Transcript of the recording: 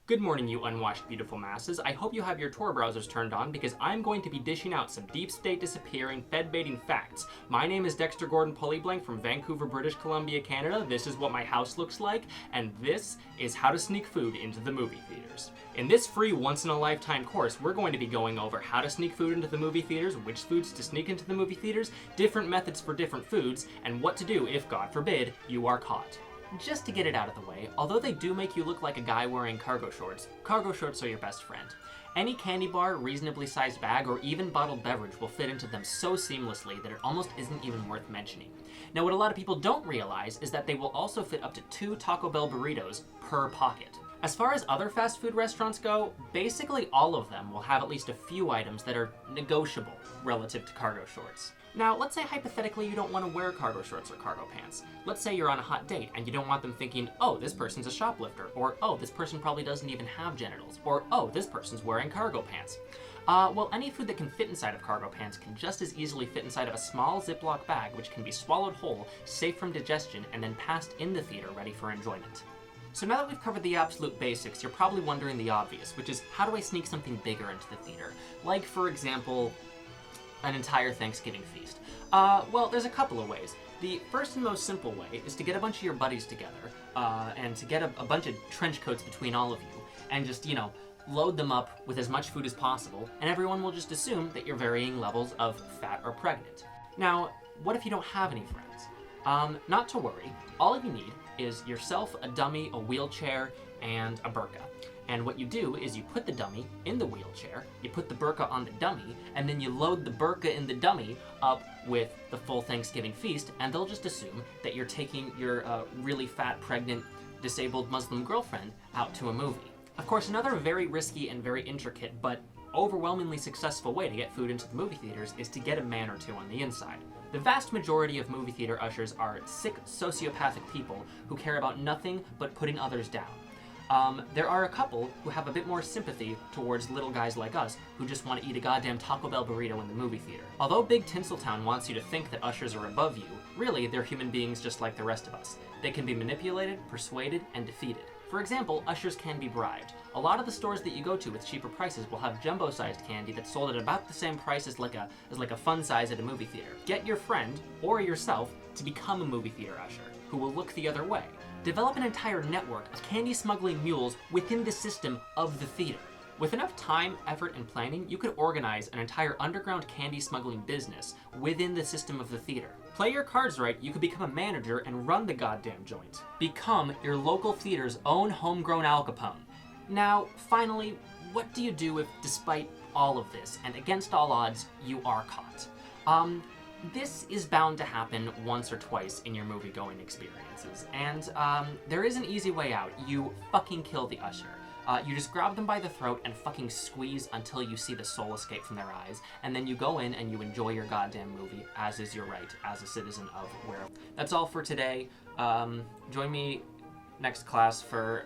Good morning, you unwashed beautiful masses. I hope you have your Tor browsers turned on because I'm going to be dishing out some deep state disappearing, fed baiting facts. My name is Dexter Gordon Pullyblank from Vancouver, British Columbia, Canada. This is what my house looks like, and this is how to sneak food into the movie theaters. In this free once-in-a-lifetime course, we're going to be going over how to sneak food into the movie theaters, which foods to sneak into the movie theaters, different methods for different foods, and what to do if, God forbid, you are caught. Just to get it out of the way, although they do make you look like a guy wearing cargo shorts are your best friend. Any candy bar, reasonably sized bag, or even bottled beverage will fit into them so seamlessly that it almost isn't even worth mentioning. Now, what a lot of people don't realize is that they will also fit up to 2 Taco Bell burritos per pocket. As far as other fast food restaurants go, basically all of them will have at least a few items that are negotiable relative to cargo shorts. Now, let's say hypothetically you don't want to wear cargo shorts or cargo pants. Let's say you're on a hot date and you don't want them thinking, oh, this person's a shoplifter, or oh, this person probably doesn't even have genitals, or oh, this person's wearing cargo pants. Well, any food that can fit inside of cargo pants can just as easily fit inside of a small Ziploc bag which can be swallowed whole, safe from digestion, and then passed in the theater ready for enjoyment. So now that we've covered the absolute basics, you're probably wondering the obvious, which is how do I sneak something bigger into the theater? Like, for example, an entire Thanksgiving feast. Well, there's a couple of ways. The first and most simple way is to get a bunch of your buddies together, and to get a bunch of trench coats between all of you, and just, load them up with as much food as possible, and everyone will just assume that you're varying levels of fat or pregnant. Now, what if you don't have any friends? Not to worry. All you need is yourself, a dummy, a wheelchair, and a burqa. And what you do is you put the dummy in the wheelchair, you put the burqa on the dummy, and then you load the burqa in the dummy up with the full Thanksgiving feast, and they'll just assume that you're taking your really fat, pregnant, disabled Muslim girlfriend out to a movie. Of course, another very risky and very intricate, but overwhelmingly successful way to get food into the movie theaters is to get a man or two on the inside. The vast majority of movie theater ushers are sick, sociopathic people who care about nothing but putting others down. There are a couple who have a bit more sympathy towards little guys like us who just want to eat a goddamn Taco Bell burrito in the movie theater. Although Big Tinseltown wants you to think that ushers are above you, really they're human beings just like the rest of us. They can be manipulated, persuaded, and defeated. For example, ushers can be bribed. A lot of the stores that you go to with cheaper prices will have jumbo-sized candy that's sold at about the same price as like a fun size at a movie theater. Get your friend, or yourself, to become a movie theater usher, who will look the other way. Develop an entire network of candy smuggling mules within the system of the theater. With enough time, effort, and planning, you could organize an entire underground candy smuggling business within the system of the theater. Play your cards right, you could become a manager and run the goddamn joint. Become your local theater's own homegrown Al Capone. Now, finally, what do you do if, despite all of this, and against all odds, you are caught? This is bound to happen once or twice in your movie-going experiences, and there is an easy way out. You fucking kill the usher. You just grab them by the throat and fucking squeeze until you see the soul escape from their eyes, and then you go in and you enjoy your goddamn movie, as is your right as a citizen of where. That's all for today. Join me next class for